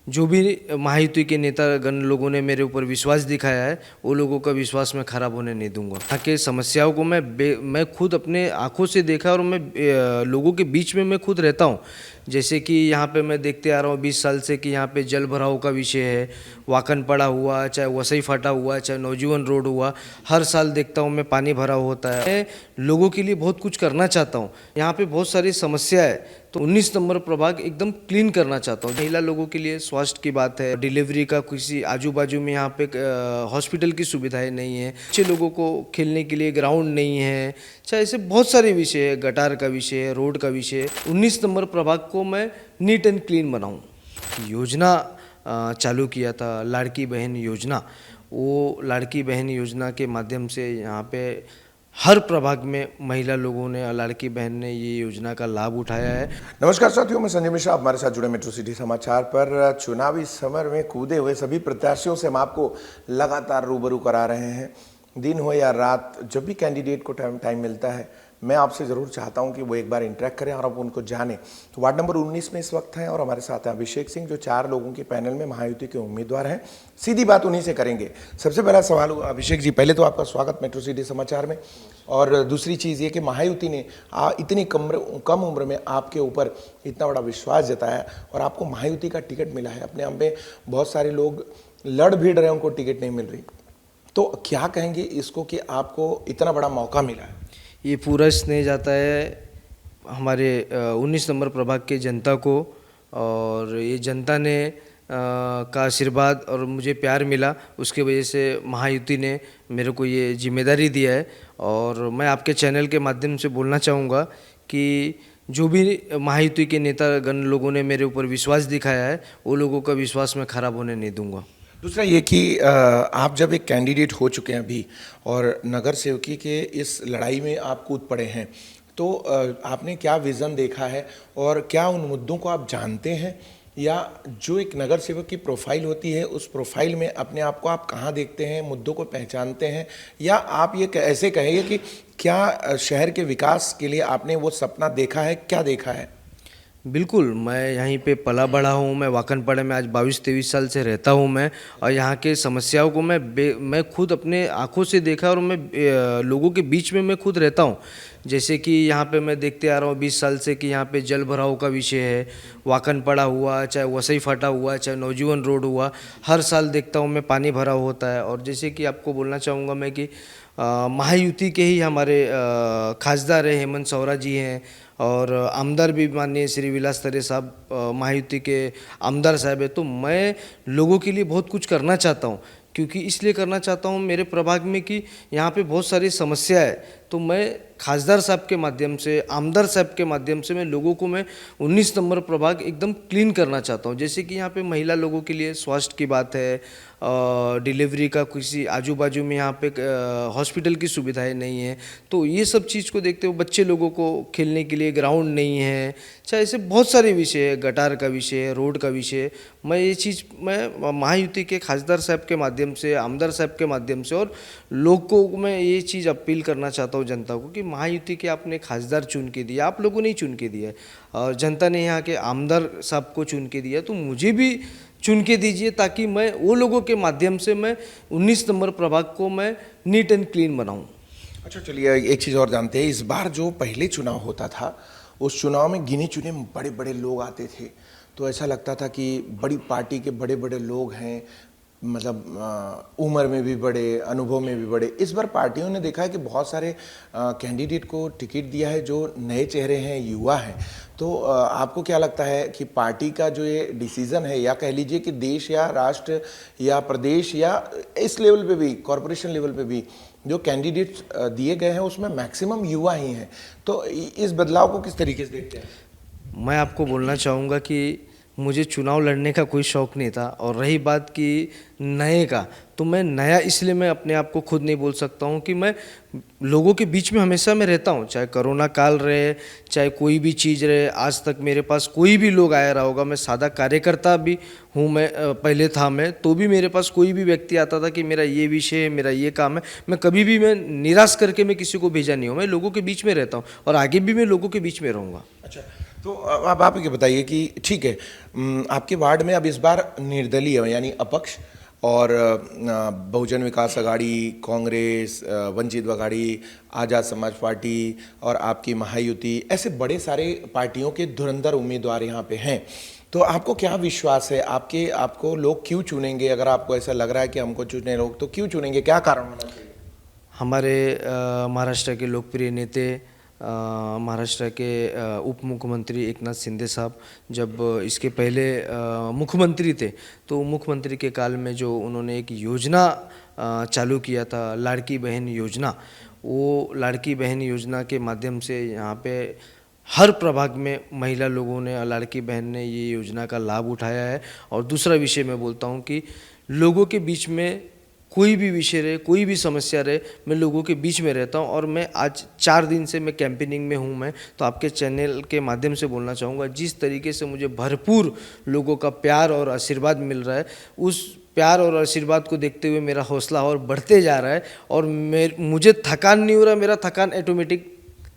जो भी महायुति के नेतागण लोगों ने मेरे ऊपर विश्वास दिखाया है, वो लोगों का विश्वास मैं खराब होने नहीं दूंगा। यहाँ के समस्याओं को मैं खुद अपने आंखों से देखा और मैं लोगों के बीच में मैं खुद रहता हूँ। जैसे कि यहाँ पे मैं देखते आ रहा हूँ 20 साल से कि यहाँ पे जल भराव का विषय है, वाकन पड़ा हुआ, चाहे वसई फाटा हुआ, चाहे नवजीवन रोड हुआ, हर साल देखता हूँ मैं पानी भरा होता है। मैं लोगों के लिए बहुत कुछ करना चाहता हूँ। यहाँ पे बहुत सारी समस्या है, तो 19 नंबर प्रभाग एकदम क्लीन करना चाहता हूँ। महिला लोगों के लिए स्वास्थ्य की बात है, डिलीवरी का किसी आजू बाजू में यहाँ पे हॉस्पिटल की सुविधाएं नहीं है, बच्चे लोगों को खेलने के लिए ग्राउंड नहीं है, चाहे ऐसे बहुत सारे विषय है, गटार का विषय है, रोड का विषय है। 19 नंबर प्रभाग को मैं नीट एंड क्लीन बनाऊँ। योजना चालू किया था लाड़की बहन योजना, वो लाड़की बहन योजना के माध्यम से यहाँ पे हर प्रभाग में महिला लोगों ने, लाड़की बहन ने ये योजना का लाभ उठाया है। नमस्कार साथियों, मैं संजय मिश्रा, आप हमारे साथ जुड़े मेट्रो सिटी समाचार पर। चुनावी समर में कूदे हुए सभी प्रत्याशियों से हम आपको लगातार रूबरू करा रहे हैं। दिन हो या रात, जब भी कैंडिडेट को टाइम मिलता है, मैं आपसे ज़रूर चाहता हूं कि वो एक बार इंटरेक्ट करें और आप उनको जानें। तो वार्ड नंबर 19 में इस वक्त हैं और हमारे साथ हैं अभिषेक सिंह, जो 4 लोगों के पैनल में महायुति के उम्मीदवार हैं। सीधी बात उन्हीं से करेंगे। सबसे पहला सवाल, अभिषेक जी, पहले तो आपका स्वागत मेट्रो सिटी समाचार में। और दूसरी चीज़ ये कि महायुति ने इतनी कम उम्र में आपके ऊपर इतना बड़ा विश्वास जताया और आपको महायुति का टिकट मिला है। अपने आप में बहुत सारे लोग लड़ भीड़ रहे, उनको टिकट नहीं मिल रही, तो क्या कहेंगे इसको कि आपको इतना बड़ा मौका मिला है? ये पूरा स्नेह जाता है हमारे 19 नंबर प्रभाग के जनता को, और ये जनता ने का आशीर्वाद और मुझे प्यार मिला, उसके वजह से महायुति ने मेरे को ये जिम्मेदारी दिया है। और मैं आपके चैनल के माध्यम से बोलना चाहूँगा कि जो भी महायुति के नेतागण लोगों ने मेरे ऊपर विश्वास दिखाया है, वो लोगों का विश्वास मैं खराब होने नहीं दूंगा। दूसरा ये कि आप जब एक कैंडिडेट हो चुके हैं अभी और नगर सेवकी के इस लड़ाई में आप कूद पड़े हैं, तो आपने क्या विज़न देखा है और क्या उन मुद्दों को आप जानते हैं, या जो एक नगर सेवक की प्रोफाइल होती है उस प्रोफाइल में अपने आप को आप कहाँ देखते हैं, मुद्दों को पहचानते हैं, या आप ये ऐसे कहेंगे कि क्या शहर के विकास के लिए आपने वो सपना देखा है, क्या देखा है? बिल्कुल, मैं यहीं पे पला बड़ा हूँ। मैं वाकनपाड़े में आज 22-23 साल से रहता हूँ मैं, और यहाँ के समस्याओं को मैं खुद अपने आँखों से देखा और मैं लोगों के बीच में मैं खुद रहता हूँ। जैसे कि यहाँ पे मैं देखते आ रहा हूँ 20 साल से कि यहाँ पे जल भराव का विषय है, वाकन पड़ा हुआ, चाहे वसई फाटा हुआ, चाहे नवजीवन रोड हुआ, हर साल देखता हूँ मैं पानी भरा होता है। और जैसे कि आपको बोलना चाहूँगा मैं कि महायुति के ही हमारे खासदार है हेमंत सौरा जी हैं, और आमदार भी माननीय श्री विलास तरे साहब महायुति के आमदार साहब है। तो मैं लोगों के लिए बहुत कुछ करना चाहता हूँ, क्योंकि इसलिए करना चाहता हूँ मेरे प्रभाग में कि यहाँ पे बहुत सारी समस्या है। तो मैं खासदार साहब के माध्यम से, आमदार साहब के माध्यम से मैं लोगों को 19 नंबर प्रभाग एकदम क्लीन करना चाहता हूँ। जैसे कि यहाँ पे महिला लोगों के लिए स्वास्थ्य की बात है, डिलीवरी का किसी आजू बाजू में यहाँ पे हॉस्पिटल की सुविधाएं नहीं है, तो ये सब चीज़ को देखते हुए बच्चे लोगों को खेलने के लिए ग्राउंड नहीं है, चाहे ऐसे बहुत सारे विषय है, गटार का विषय है, रोड का विषय है। मैं ये चीज़ मैं महायुति के खासदार साहब के माध्यम से, आमदार साहब के माध्यम से और लोग को मैं ये चीज़ अपील करना चाहता हूँ जनता को कि महायुति के आपने खासदार चुन के दिया, आप लोगों ने ही चुन के दिया है, और जनता ने यहाँ के आमदार साहब को चुन के दिया, तो मुझे भी चुन के दीजिए, ताकि मैं वो लोगों के माध्यम से मैं 19 नंबर प्रभाग को मैं नीट एंड क्लीन बनाऊं। अच्छा, चलिए एक चीज़ और जानते हैं। इस बार जो पहले चुनाव होता था, उस चुनाव में गिने चुने बड़े बड़े लोग आते थे, तो ऐसा लगता था कि बड़ी पार्टी के बड़े बड़े लोग हैं, मतलब उम्र में भी बड़े, अनुभव में भी बड़े। इस बार पार्टियों ने देखा है कि बहुत सारे कैंडिडेट को टिकट दिया है जो नए चेहरे हैं, युवा हैं। तो आपको क्या लगता है कि पार्टी का जो ये डिसीज़न है, या कह लीजिए कि देश या राष्ट्र या प्रदेश या इस लेवल पे भी, कॉरपोरेशन लेवल पे भी जो कैंडिडेट्स दिए गए हैं उसमें मैक्सिमम युवा ही हैं, तो इस बदलाव को किस तरीके से देखते हैं? मैं आपको बोलना चाहूँगा कि मुझे चुनाव लड़ने का कोई शौक़ नहीं था, और रही बात कि नए का, तो मैं नया इसलिए मैं अपने आप को खुद नहीं बोल सकता हूँ कि मैं लोगों के बीच में हमेशा मैं रहता हूँ, चाहे कोरोना काल रहे, चाहे कोई भी चीज़ रहे। आज तक मेरे पास कोई भी लोग आया रहा होगा, मैं सादा कार्यकर्ता भी हूँ, मैं पहले था मैं, तो भी मेरे पास कोई भी व्यक्ति आता था कि मेरा ये विषय है, मेरा ये काम है, मैं कभी भी मैं निराश करके मैं किसी को भेजा नहीं हूँ। मैं लोगों के बीच में रहता हूँ और आगे भी मैं लोगों के बीच में रहूँगा। अच्छा, तो अब आप ये बताइए कि ठीक है, आपके वार्ड में अब इस बार निर्दलीय यानी अपक्ष और बहुजन विकास अघाड़ी, कांग्रेस, वंचित अघाड़ी, आज़ाद समाज पार्टी और आपकी महायुति, ऐसे बड़े सारे पार्टियों के धुरंधर उम्मीदवार यहाँ पे हैं। तो आपको क्या विश्वास है, आपको लोग क्यों चुनेंगे? अगर आपको ऐसा लग रहा है कि हमको चुने लोग, तो क्यों चुनेंगे, क्या कारण होना चाहिए? हमारे महाराष्ट्र के लोकप्रिय नेते महाराष्ट्र के उप मुख्यमंत्री एकनाथ शिंदे साहब जब इसके पहले मुख्यमंत्री थे, तो मुख्यमंत्री के काल में जो उन्होंने एक योजना चालू किया था, लाड़की बहन योजना, वो लाड़की बहन योजना के माध्यम से यहाँ पे हर प्रभाग में महिला लोगों ने, लाड़की बहन ने ये योजना का लाभ उठाया है। और दूसरा विषय मैं बोलता हूँ कि लोगों के बीच में कोई भी विषय रहे, कोई भी समस्या रहे, मैं लोगों के बीच में रहता हूं। और मैं आज 4 दिन से मैं कैंपेनिंग में हूं। मैं तो आपके चैनल के माध्यम से बोलना चाहूँगा, जिस तरीके से मुझे भरपूर लोगों का प्यार और आशीर्वाद मिल रहा है, उस प्यार और आशीर्वाद को देखते हुए मेरा हौसला और बढ़ते जा रहा है और मुझे थकान नहीं हो रहा, मेरा थकान ऑटोमेटिक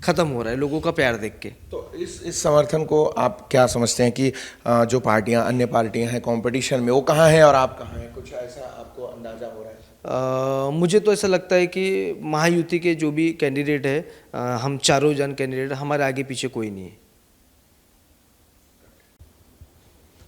ख़त्म हो रहा है लोगों का प्यार देख के। तो इस समर्थन को आप क्या समझते हैं कि जो पार्टियां, अन्य पार्टियां हैं कंपटीशन में, वो कहाँ हैं और आप कहाँ हैं? कुछ ऐसा आपको अंदाजा हो रहा है? मुझे तो ऐसा लगता है कि महायुति के जो भी कैंडिडेट है, हम चारों जन कैंडिडेट, हमारे आगे पीछे कोई नहीं है।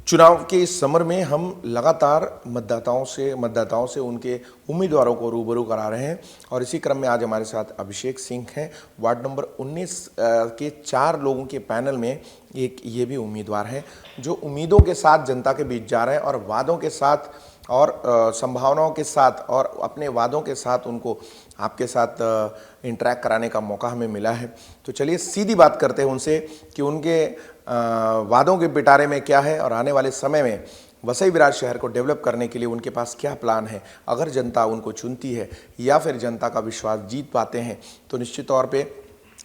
चुनाव के इस समर में हम लगातार मतदाताओं से उनके उम्मीदवारों को रूबरू करा रहे हैं और इसी क्रम में आज हमारे साथ अभिषेक सिंह हैं। वार्ड नंबर 19 के 4 लोगों के पैनल में एक ये भी उम्मीदवार हैं जो उम्मीदों के साथ जनता के बीच जा रहे हैं और वादों के साथ और संभावनाओं के साथ और अपने वादों के साथ उनको आपके साथ इंटरैक्ट कराने का मौका हमें मिला है। तो चलिए सीधी बात करते हैं उनसे कि उनके वादों के पिटारे में क्या है और आने वाले समय में वसई विरार शहर को डेवलप करने के लिए उनके पास क्या प्लान है। अगर जनता उनको चुनती है या फिर जनता का विश्वास जीत पाते हैं तो निश्चित तौर पे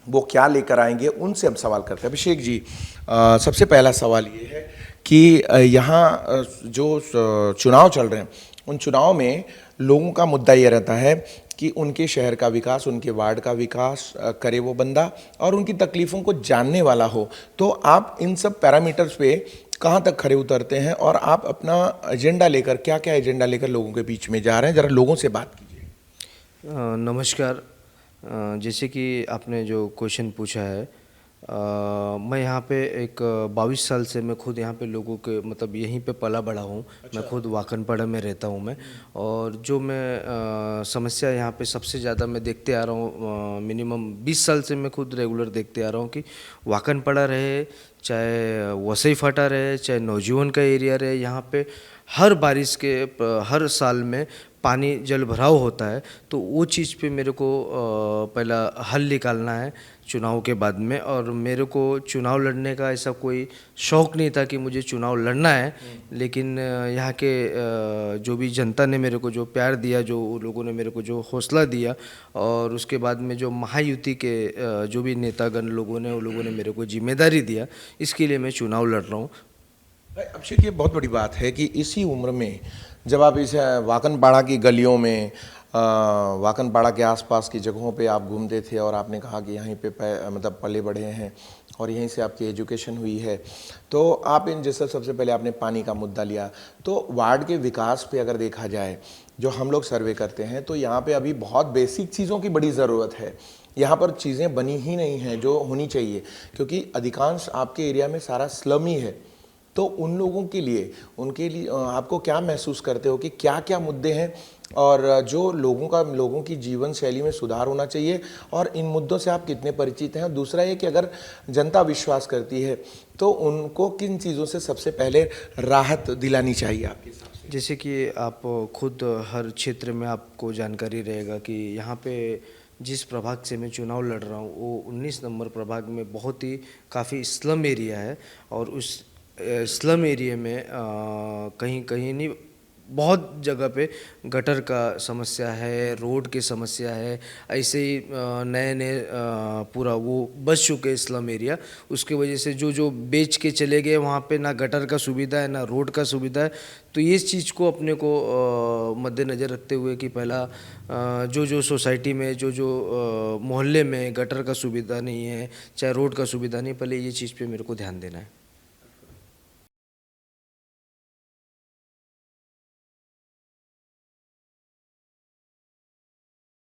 वो क्या लेकर आएंगे, उनसे हम सवाल करते हैं। अभिषेक जी, सबसे पहला सवाल ये है कि यहाँ जो चुनाव चल रहे हैं, उन चुनाव में लोगों का मुद्दा ये रहता है कि उनके शहर का विकास, उनके वार्ड का विकास करे वो बंदा और उनकी तकलीफ़ों को जानने वाला हो। तो आप इन सब पैरामीटर्स पे कहाँ तक खरे उतरते हैं और आप अपना एजेंडा लेकर, क्या क्या एजेंडा लेकर लोगों के बीच में जा रहे हैं? ज़रा लोगों से बात कीजिए। नमस्कार। जैसे कि आपने जो क्वेश्चन पूछा है, मैं यहाँ पे एक 22 साल से मैं खुद यहाँ पे लोगों के मतलब यहीं पे पला बड़ा हूँ। अच्छा। मैं खुद वाकनपाड़ा में रहता हूँ मैं। और जो मैं समस्या यहाँ पे सबसे ज़्यादा मैं देखते आ रहा हूँ, मिनिमम 20 साल से मैं खुद रेगुलर देखते आ रहा हूँ कि वाकनपाड़ा रहे, चाहे वसई फाटा रहे, चाहे नौजीवन का एरिया रहे, यहाँ पे हर बारिश के हर साल में पानी जल भराव होता है। तो वो चीज़ पे मेरे को पहला हल निकालना है चुनाव के बाद में। और मेरे को चुनाव लड़ने का ऐसा कोई शौक़ नहीं था कि मुझे चुनाव लड़ना है, लेकिन यहाँ के जो भी जनता ने मेरे को जो प्यार दिया, जो लोगों ने मेरे को जो हौसला दिया, और उसके बाद में जो महायुति के जो भी नेतागण लोगों ने, वो लोगों ने मेरे को जिम्मेदारी दिया, इसके लिए मैं चुनाव लड़ रहा हूँ। अभिषेक, ये बहुत बड़ी बात है कि इसी उम्र में जब आप इस वाकनपाड़ा की गलियों में, वाकनपाड़ा के आसपास की जगहों पे आप घूमते थे और आपने कहा कि यहीं पे मतलब पले बढ़े हैं और यहीं से आपकी एजुकेशन हुई है, तो आप इन जैसे सबसे पहले आपने पानी का मुद्दा लिया। तो वार्ड के विकास पे अगर देखा जाए, जो हम लोग सर्वे करते हैं, तो यहाँ पे अभी बहुत बेसिक चीज़ों की बड़ी ज़रूरत है। यहाँ पर चीज़ें बनी ही नहीं हैं जो होनी चाहिए, क्योंकि अधिकांश आपके एरिया में सारा स्लम ही है। तो उन लोगों के लिए, उनके लिए आपको क्या महसूस करते हो कि क्या क्या मुद्दे हैं और जो लोगों की जीवन शैली में सुधार होना चाहिए, और इन मुद्दों से आप कितने परिचित हैं? और दूसरा ये कि अगर जनता विश्वास करती है तो उनको किन चीज़ों से सबसे पहले राहत दिलानी चाहिए आपके हिसाब से? जैसे कि आप खुद हर क्षेत्र में आपको जानकारी रहेगा कि यहाँ पे जिस प्रभाग से मैं चुनाव लड़ रहा हूँ, वो 19 नंबर प्रभाग में बहुत ही काफ़ी स्लम एरिया है। और उस स्लम एरिया में कहीं कहीं नहीं, बहुत जगह पे गटर का समस्या है, रोड की समस्या है। ऐसे ही नए नए पूरा वो बस चुके स्लम एरिया, उसके वजह से जो जो बेच के चले गए वहाँ पे ना गटर का सुविधा है ना रोड का सुविधा है। तो ये चीज़ को अपने को मद्देनज़र रखते हुए कि पहला जो जो सोसाइटी में जो जो मोहल्ले में गटर का सुविधा नहीं है, चाहे रोड का सुविधा नहीं, पहले ये चीज़ पे मेरे को ध्यान देना है।